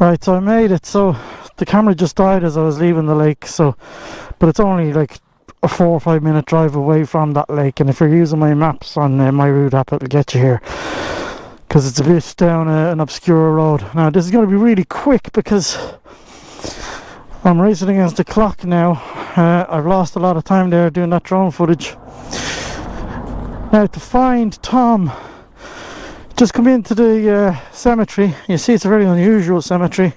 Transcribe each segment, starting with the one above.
Right, so I made it. So the camera just died as I was leaving the lake, so but it's only like a 4 or 5 minute drive away from that lake, and if you're using my maps on my route app, it'll get you here because it's a bit down an obscure road. Now this is going to be really quick because I'm racing against the clock now. I've lost a lot of time there doing that drone footage. Now to find Tom, just come into the cemetery. You see it's a very unusual cemetery.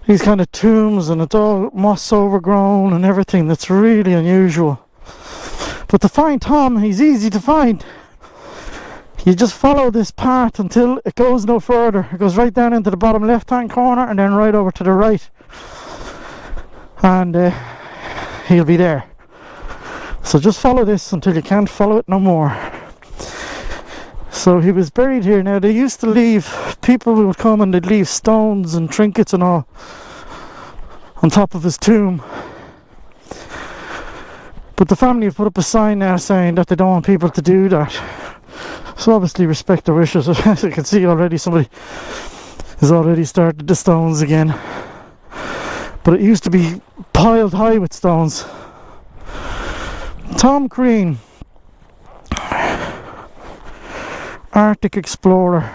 These kind of tombs, and it's all moss overgrown and everything. That's really unusual. But to find Tom, he's easy to find. You just follow this path until it goes no further. It goes right down into the bottom left hand corner and then right over to the right, and he'll be there. So just follow this until you can't follow it no more. So he was buried here. Now they used to leave, people would come and they'd leave stones and trinkets and all on top of his tomb, but the family have put up a sign now saying that they don't want people to do that. So obviously respect their wishes. As you can see already, somebody has already started the stones again, but it used to be piled high with stones. Tom Crean, Arctic explorer,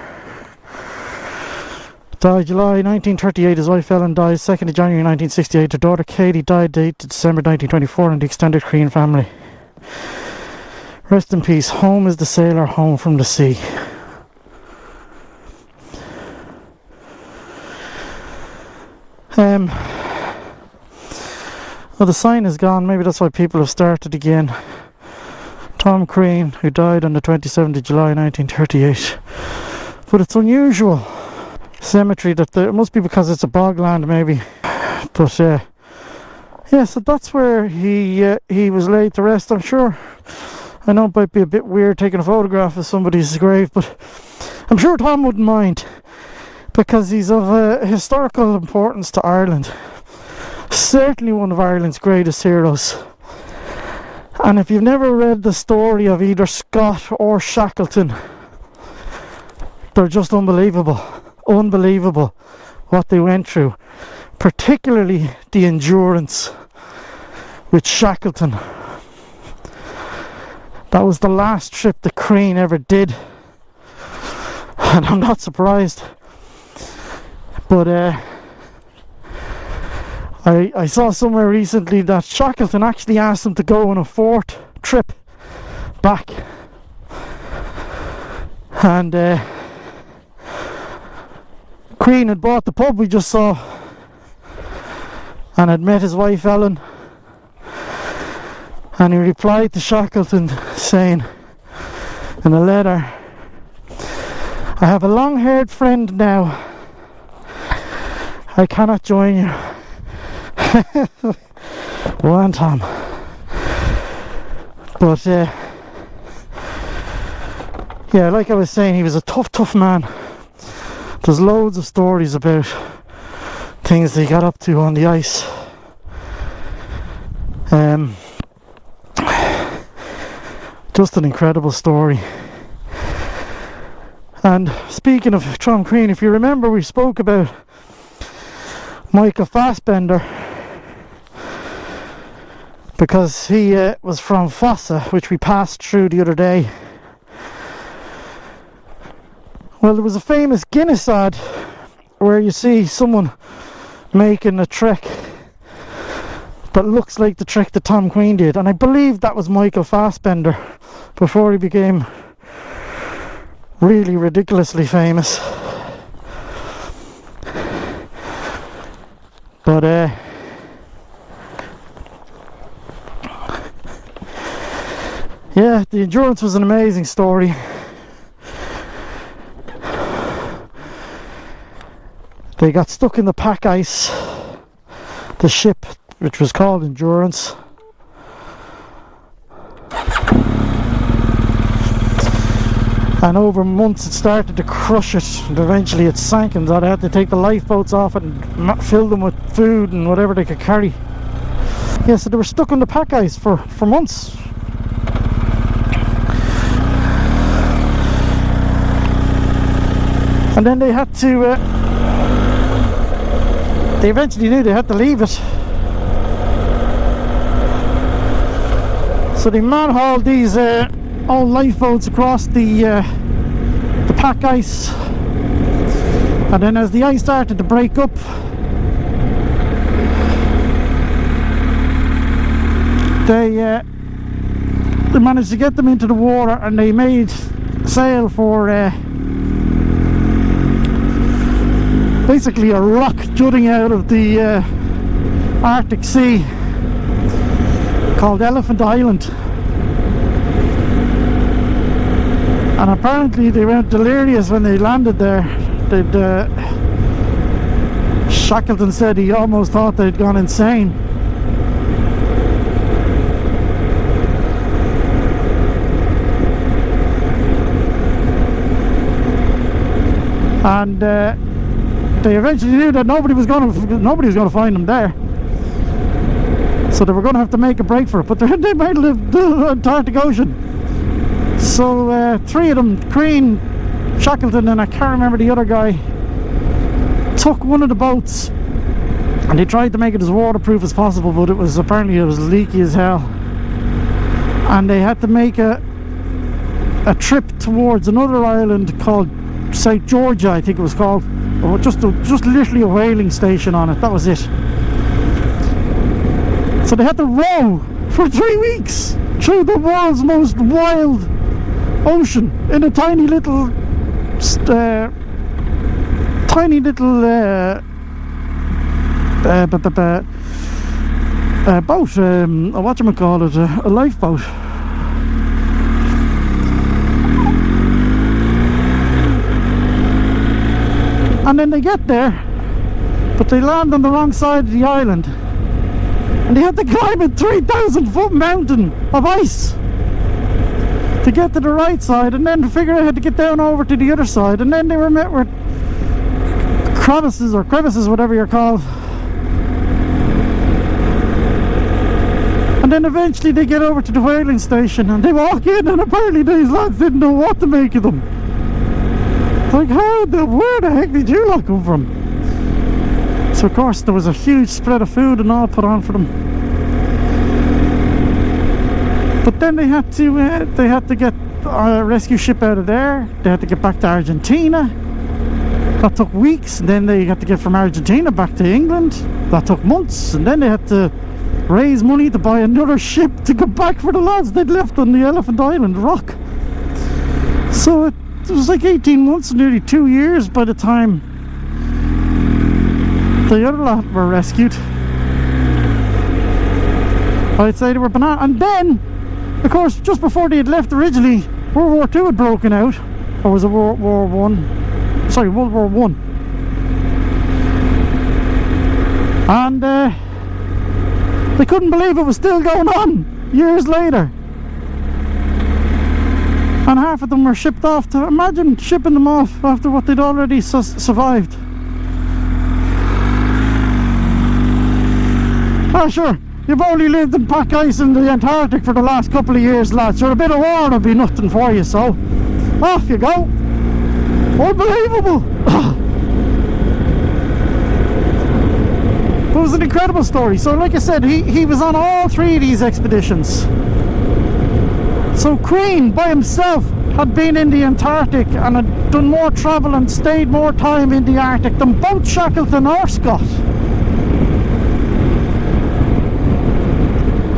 died July 1938. His wife Ellen died 2nd of January 1968. Her daughter Katie died December 1924 in the extended Crean family. Rest in peace. Home is the sailor home from the sea. Well, the sign is gone. Maybe that's why people have started again. Tom Crean, who died on the 27th of July 1938. But it's unusual cemetery that it must be because it's a bogland maybe. But yeah, so that's where he was laid to rest. I'm sure, I know it might be a bit weird taking a photograph of somebody's grave, but I'm sure Tom wouldn't mind, because he's of historical importance to Ireland. Certainly one of Ireland's greatest heroes. And if you've never read the story of either Scot or Shackelton, they're just unbelievable. Unbelievable what they went through. Particularly the endurance with Shackelton. That was the last trip the Crean ever did. And I'm not surprised. But I saw somewhere recently that Shackelton actually asked him to go on a 4th trip back, and Crean had bought the pub we just saw and had met his wife Ellen, and he replied to Shackelton saying in a letter, "I have a long-haired friend now. I cannot join you." Go on, Tom. But yeah, like I was saying, he was a tough man. There's loads of stories about things they got up to on the ice. Just an incredible story. And speaking of Tom Crean, if you remember, we spoke about Michael Fassbender, because he was from Fossa, which we passed through the other day. Well, there was a famous Guinness ad where you see someone making a trek that looks like the trek that Tom Crean did, and I believe that was Michael Fassbender before he became really ridiculously famous. But yeah, the Endurance was an amazing story. They got stuck in the pack ice, the ship, which was called Endurance. And over months it started to crush it, and eventually it sank, and they had to take the lifeboats off it and fill them with food and whatever they could carry. Yeah, so they were stuck on the pack ice for months. And then they had to, they eventually knew they had to leave it. So they man-hauled these old lifeboats across the pack ice, and then as the ice started to break up, they managed to get them into the water, and they made sail for basically a rock jutting out of the Arctic Sea called Elephant Island. And apparently they went delirious when they landed there. Shackelton said he almost thought they'd gone insane. And they eventually knew that nobody was going to find them there. So they were going to have to make a break for it. But they made the Antarctic Ocean. So three of them, Crean, Shackelton, and I can't remember the other guy, took one of the boats, and they tried to make it as waterproof as possible, but apparently it was leaky as hell. And they had to make a trip towards another island called St. Georgia, I think it was called, or just literally a whaling station on it. That was it. So they had to row for 3 weeks through the world's most wild ocean in a tiny little boat, whatchamacallit, a lifeboat. And then they get there, but they land on the wrong side of the island, and they had to climb a 3,000-foot mountain of ice to get to the right side, and then figure out how to get down over to the other side. And then they were met with crevices, whatever you're called. And then eventually they get over to the whaling station, and they walk in, and apparently these lads didn't know what to make of them. Like, where the heck did you lot come from? So of course there was a huge spread of food and all put on for them. But then they had to get a rescue ship out of there. They had to get back to Argentina. That took weeks. And then they had to get from Argentina back to England. That took months. And then they had to raise money to buy another ship to go back for the lads they'd left on the Elephant Island rock. So it was like 18 months, nearly 2 years by the time the other lot were rescued. I'd say they were banana. And then, of course, just before they had left originally, World War II had broken out. Or was it World War I? Sorry, World War I. And they couldn't believe it was still going on years later. And half of them were shipped off to, imagine shipping them off after what they'd already survived. Ah, sure. You've only lived in pack ice in the Antarctic for the last couple of years, lads. So a bit of war will be nothing for you, so off you go. Unbelievable. But it was an incredible story. So like I said, he was on all three of these expeditions. So Crean by himself had been in the Antarctic and had done more travel and stayed more time in the Arctic than both Shackleton or Scot.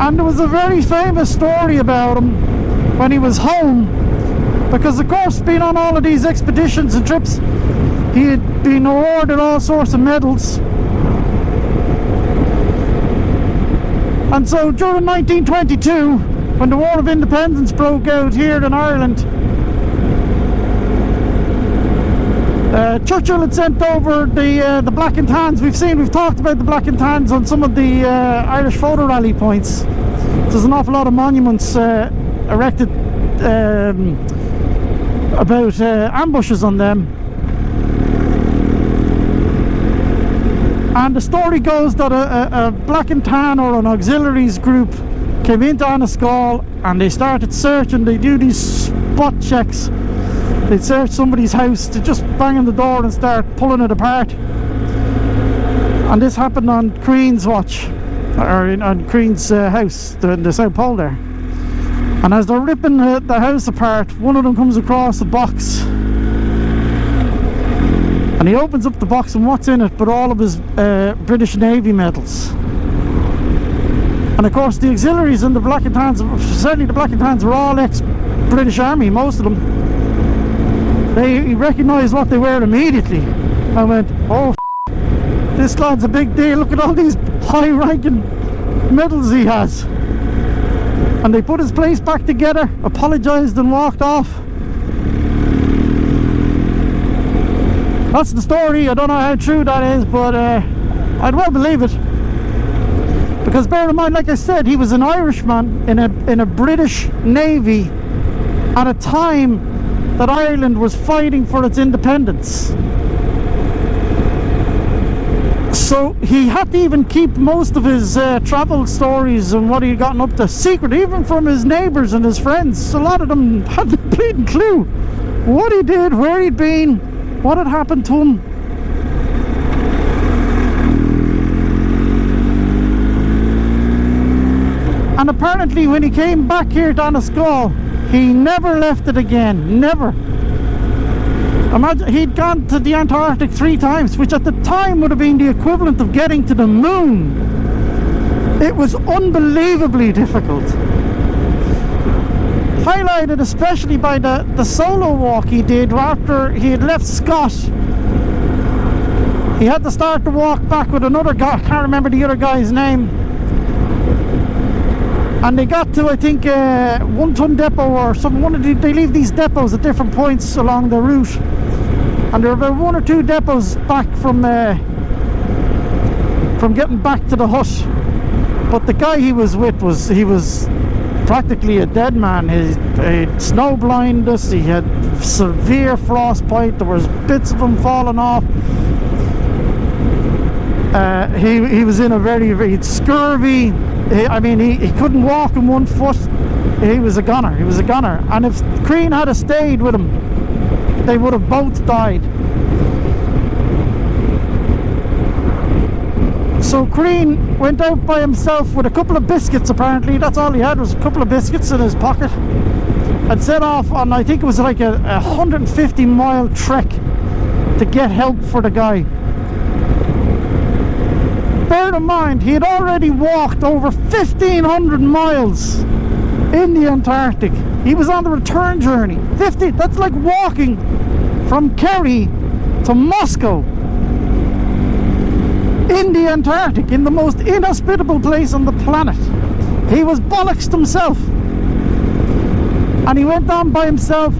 And there was a very famous story about him when he was home, because of course, being on all of these expeditions and trips, he had been awarded all sorts of medals. And so during 1922, when the War of Independence broke out here in Ireland, Churchill had sent over the black and tans. We've talked about the black and tans on some of the Irish photo rally points. There's an awful lot of monuments erected about ambushes on them. And the story goes that a black and tan or an auxiliaries group came into Annascaul and they started searching. They do these spot checks. They'd search somebody's house to just bang on the door and start pulling it apart. And this happened on Crean's watch, or on Crean's house, the South Pole there. And as they're ripping the house apart, one of them comes across a box. And he opens up the box, and what's in it but all of his British Navy medals. And of course the auxiliaries and the black and tans, certainly the black and tans, were all ex-British Army, most of them. He recognised what they were immediately and went, oh, this lad's a big deal, look at all these high-ranking medals he has. And they put his place back together, apologised and walked off. That's the story. I don't know how true that is, but I'd well believe it. Because bear in mind, like I said, he was an Irishman in a British Navy at a time that Ireland was fighting for its independence. So he had to even keep most of his travel stories and what he'd gotten up to secret, even from his neighbours and his friends. A lot of them hadn't a bleeding clue what he did, where he'd been, what had happened to him. And apparently when he came back here to Annascaul, he never left it again, never. Imagine, he'd gone to the Antarctic 3 times, which at the time would have been the equivalent of getting to the moon. It was unbelievably difficult. Highlighted especially by the solo walk he did after he had left Scot. He had to start the walk back with another guy, I can't remember the other guy's name. And they got to, I think, 1 ton depot or something. They leave these depots at different points along the route. And there were about 1 or 2 depots back from getting back to the hut. But the guy he was with was practically a dead man. He had snow blindness, he had severe frostbite, there was bits of him falling off. He was in a very scurvy. He couldn't walk on 1 foot. He was a gunner. And if Crean had stayed with him, they would have both died. So Crean went out by himself with a couple of biscuits, apparently. That's all he had, was a couple of biscuits in his pocket. And set off on, I think it was like a 150-mile trek to get help for the guy. Bear in mind, he had already walked over 1,500 miles in the Antarctic. He was on the return journey. That's like walking from Kerry to Moscow in the Antarctic, in the most inhospitable place on the planet. He was bollocksed himself. And he went on by himself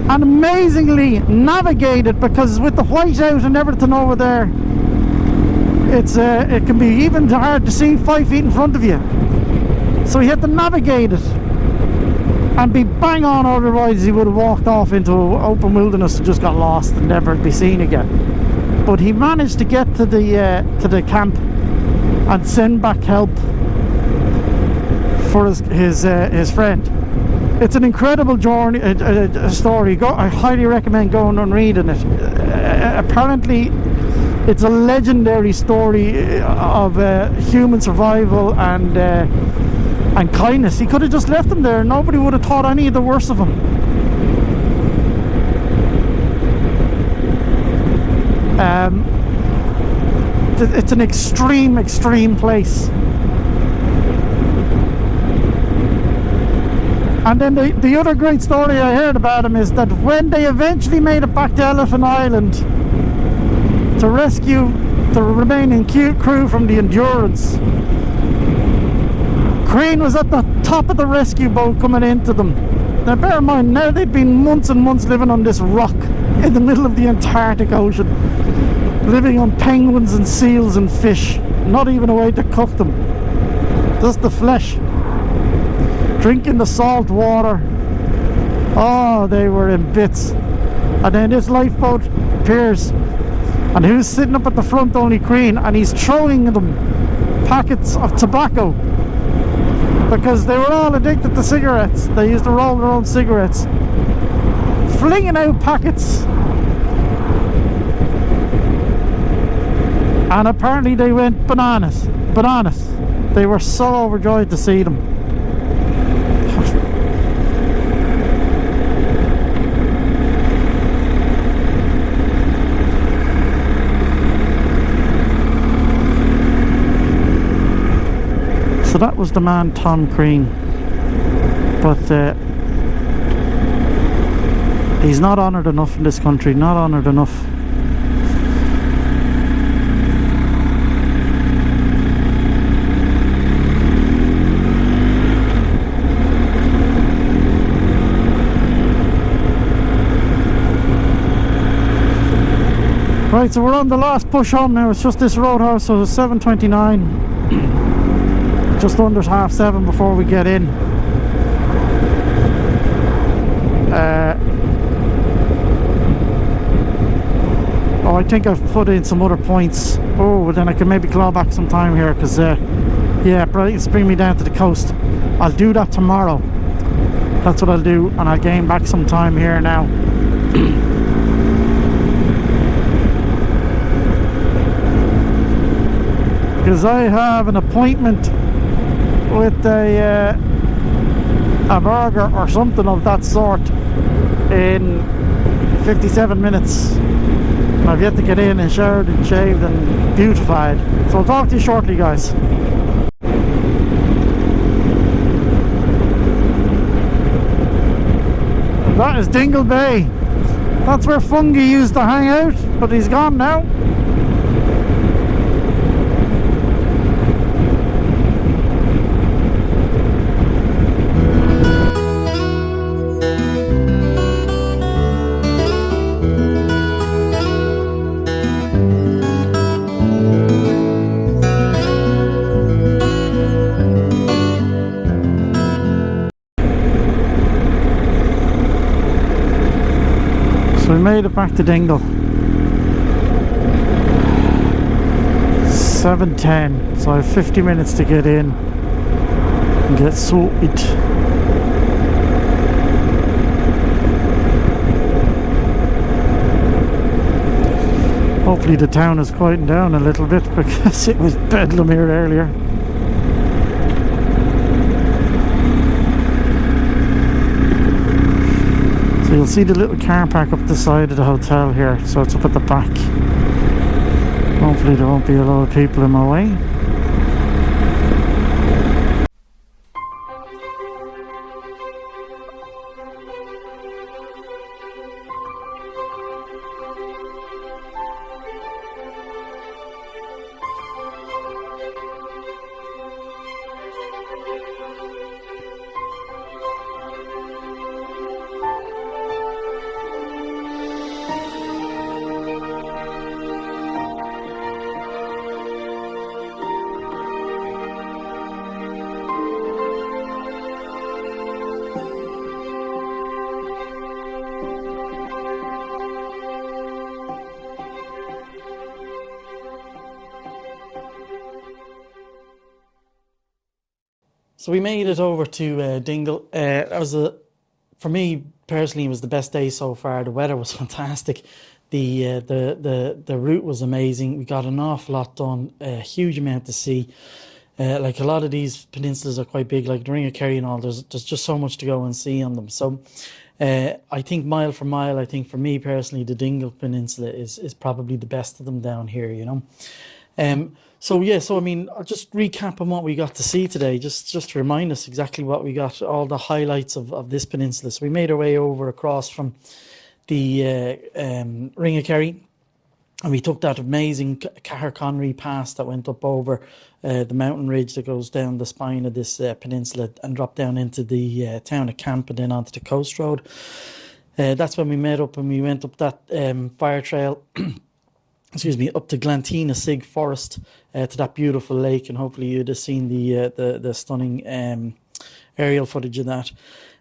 and amazingly navigated, because with the whiteout and everything over there, it can be even hard to see 5 feet in front of you. So he had to navigate it and be bang on, otherwise he would have walked off into open wilderness and just got lost and never be seen again. But he managed to get to the camp and send back help for his friend. It's an incredible journey, a story. I highly recommend going and reading it. Apparently it's a legendary story of human survival and kindness. He could have just left him there. Nobody would have thought any of the worse of him. It's an extreme place. And then the other great story I heard about him is that when they eventually made it back to Elephant Island to rescue the remaining crew from the Endurance, Crean was at the top of the rescue boat coming into them. Now bear in mind, now they'd been months and months living on this rock in the middle of the Antarctic Ocean, living on penguins and seals and fish, not even a way to cook them, just the flesh, drinking the salt water. Oh, they were in bits. And then this lifeboat appears, and who's sitting up at the front? Only Crean, and he's throwing them packets of tobacco, because they were all addicted to cigarettes. They used to roll their own cigarettes, flinging out packets. And apparently they went bananas. They were so overjoyed to see them. So that was the man Tom Crean, but he's not honoured enough in this country, not honoured enough. Right, so we're on the last push home now. It's just this roadhouse, so it's 7:29. Just under 7:30 before we get in. Oh, I think I've put in some other points. Oh, well then I can maybe claw back some time here, because yeah, it's bring me down to the coast. I'll do that tomorrow. That's what I'll do, and I'll gain back some time here now. Because I have an appointment with a burger or something of that sort in 57 minutes. I've yet to get in and showered and shaved and beautified. So I'll talk to you shortly, guys. And that is Dingle Bay. That's where Fungi used to hang out, but he's gone now. So we made it back to Dingle. 7:10, so I have 50 minutes to get in and get sorted. Hopefully the town is quieting down a little bit, because it was bedlam here earlier. So you'll see the little car park up the side of the hotel here, so it's up at the back. Hopefully there won't be a lot of people in my way. So we made it over to Dingle. That was for me personally, it was the best day so far. The weather was fantastic. The route was amazing. We got an awful lot done. A huge amount to see. Like a lot of these peninsulas are quite big, like the Ring of Kerry and all. There's just so much to go and see on them. So I think mile for mile, I think for me personally, the Dingle Peninsula is probably the best of them down here, you know. So yeah, so I mean, I'll just recap on what we got to see today, just to remind us exactly what we got, all the highlights of this peninsula. So we made our way over across from the Ring of Kerry, and we took that amazing Caher Pass that went up over the mountain ridge that goes down the spine of this peninsula and dropped down into the town of Camp and then onto the coast road. That's when we met up and we went up that fire trail, excuse me, up to Glantina Sig Forest to that beautiful lake, and hopefully you'd have seen the stunning aerial footage of that.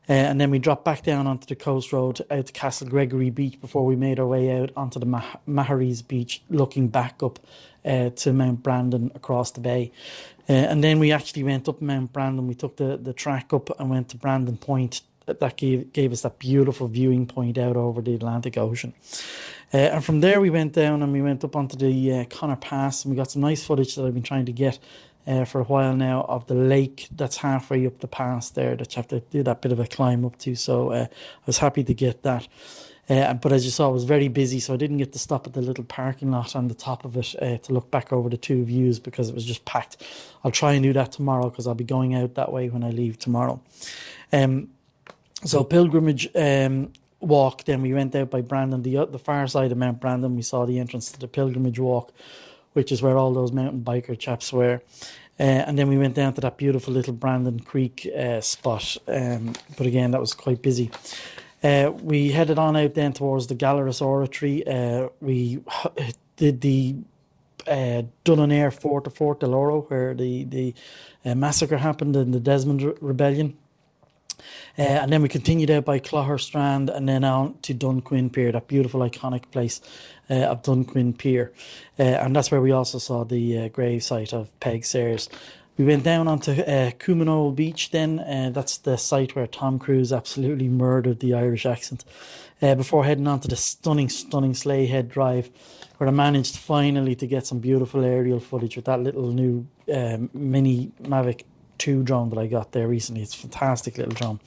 And then we dropped back down onto the coast road out to Castle Gregory Beach before we made our way out onto the Maharies Beach, looking back up to Mount Brandon across the bay. And then we actually went up Mount Brandon. We took the track up and went to Brandon Point. That gave us that beautiful viewing point out over the Atlantic Ocean. And from there we went down and we went up onto the Connor Pass, and we got some nice footage that I've been trying to get for a while now of the lake that's halfway up the pass there that you have to do that bit of a climb up to. So I was happy to get that. But as you saw, it was very busy, so I didn't get to stop at the little parking lot on the top of it to look back over the two views because it was just packed. I'll try and do that tomorrow because I'll be going out that way when I leave tomorrow. So pilgrimage walk, then we went out by Brandon, the far side of Mount Brandon. We saw the entrance to the pilgrimage walk, which is where all those mountain biker chaps were. And then we went down to that beautiful little Brandon Creek spot. But again, that was quite busy. We headed on out then towards the Gallerus Oratory. We did the Dunonair Fort of Fort Del Oro, where the massacre happened in the Desmond Rebellion. And then we continued out by Clogher Strand and then on to Dunquin Pier, that beautiful iconic place of Dunquin Pier. And that's where we also saw the grave site of Peg Sayers. We went down onto Coomanole Beach then. That's the site where Tom Creans absolutely murdered the Irish accent. Before heading on to the stunning Slayhead Drive, where I managed finally to get some beautiful aerial footage with that little new mini Mavic 2 drone that I got there recently. It's a fantastic little drone.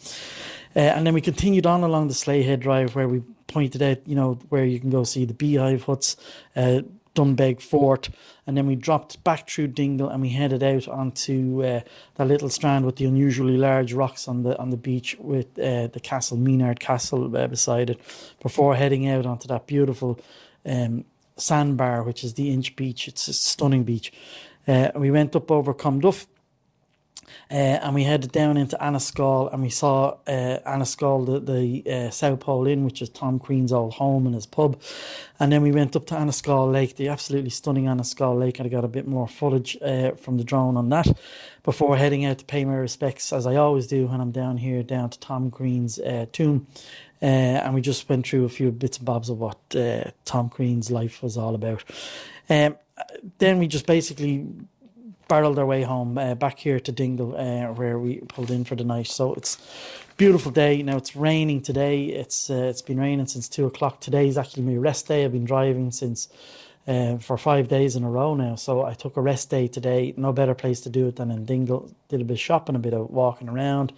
And then we continued on along the Slayhead Drive where we pointed out, you know, where you can go see the beehive huts, Dunbeg Fort, and then we dropped back through Dingle and we headed out onto that little strand with the unusually large rocks on the beach with the castle, Maynard Castle, beside it, before heading out onto that beautiful sandbar, which is the Inch Beach. It's a stunning beach. We went up over Comduff. And we headed down into Annascaul and we saw Annascaul, the South Pole Inn, which is Tom Crean's old home and his pub. And then we went up to Annascaul Lake, the absolutely stunning Annascaul Lake, and I got a bit more footage from the drone on that before heading out to pay my respects, as I always do when I'm down here, down to Tom Crean's tomb. And we just went through a few bits and bobs of what Tom Crean's life was all about. Then we just basically barreled our way home back here to Dingle, where we pulled in for the night. So it's a beautiful day. Now it's raining today. It's been raining since 2 o'clock. Today is actually my rest day. I've been driving since for 5 days in a row now. So I took a rest day today. No better place to do it than in Dingle. Did a bit of shopping, a bit of walking around.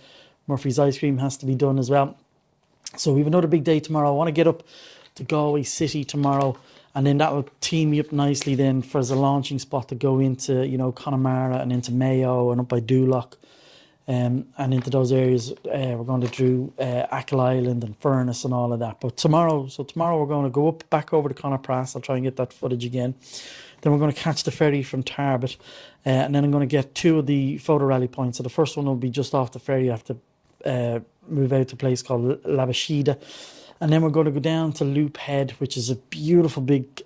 Murphy's Ice Cream has to be done as well. So we have another big day tomorrow. I want to get up to Galway City tomorrow, and then that will team me up nicely then for as a launching spot to go into, you know, Connemara and into Mayo and up by Duloc, and into those areas. We're going to do Achill Island and Furnace and all of that. But tomorrow we're going to go up back over to Connacht. I'll try and get that footage again. Then we're going to catch the ferry from Tarbet, and then I'm going to get 2 of the photo rally points. So the first one will be just off the ferry. I have to move out to a place called Labashida. And then we're going to go down to Loop Head, which is a beautiful big,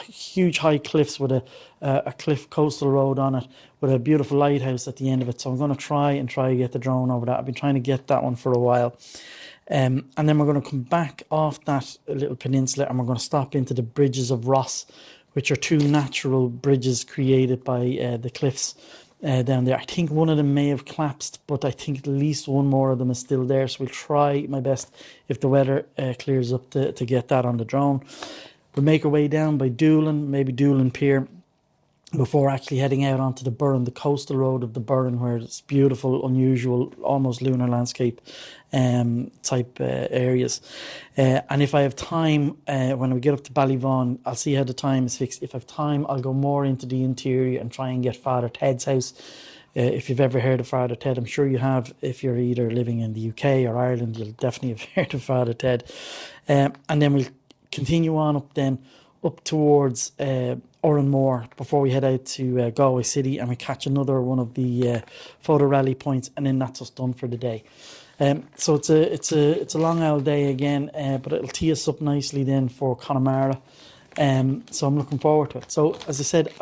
huge high cliffs with a cliff coastal road on it with a beautiful lighthouse at the end of it. So I'm going to try to get the drone over that. I've been trying to get that one for a while. And then we're going to come back off that little peninsula and we're going to stop into the Bridges of Ross, which are 2 natural bridges created by the cliffs down there. I think one of them may have collapsed, but I think at least one more of them is still there. So we'll try my best, if the weather clears up, to get that on the drone. We'll make our way down by Doolin, maybe Doolin Pier, before actually heading out onto the Burren, the coastal road of the Burren, where it's beautiful, unusual, almost lunar landscape type areas. And if I have time, when we get up to Ballyvaughan, I'll see how the time is fixed. If I have time, I'll go more into the interior and try and get Father Ted's house. If you've ever heard of Father Ted, I'm sure you have. If you're either living in the UK or Ireland, you'll definitely have heard of Father Ted. And then we'll continue on up towards Oranmore before we head out to Galway City, and we catch another one of the photo rally points, and then that's us done for the day. So it's a long old day again, but it'll tee us up nicely then for Connemara. So I'm looking forward to it. So as I said,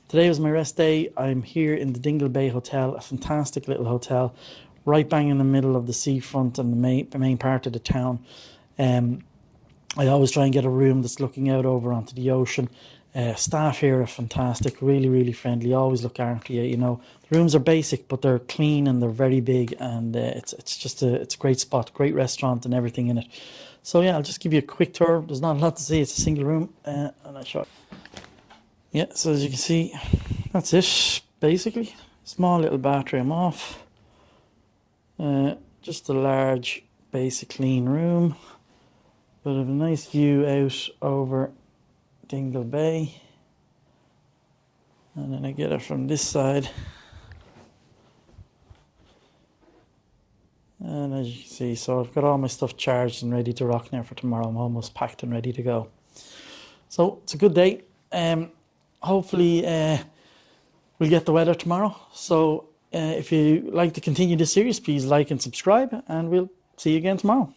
today was my rest day. I'm here in the Dingle Bay Hotel, a fantastic little hotel, right bang in the middle of the seafront and the main part of the town. I always try and get a room that's looking out over onto the ocean. Staff here are fantastic, really, really friendly, always look after you. You know, the rooms are basic, but they're clean and they're very big, and it's just a great spot, great restaurant and everything in it. So yeah, I'll just give you a quick tour. There's not a lot to see. It's a single room, and I'll show you. Yeah, so as you can see, that's it, basically. Small little bathroom off. Just a large, basic, clean room. But of a nice view out over Dingle Bay. And then I get it from this side. And as you can see, so I've got all my stuff charged and ready to rock now for tomorrow. I'm almost packed and ready to go. So it's a good day. Hopefully we'll get the weather tomorrow. So if you like to continue this series, please like and subscribe, and we'll see you again tomorrow.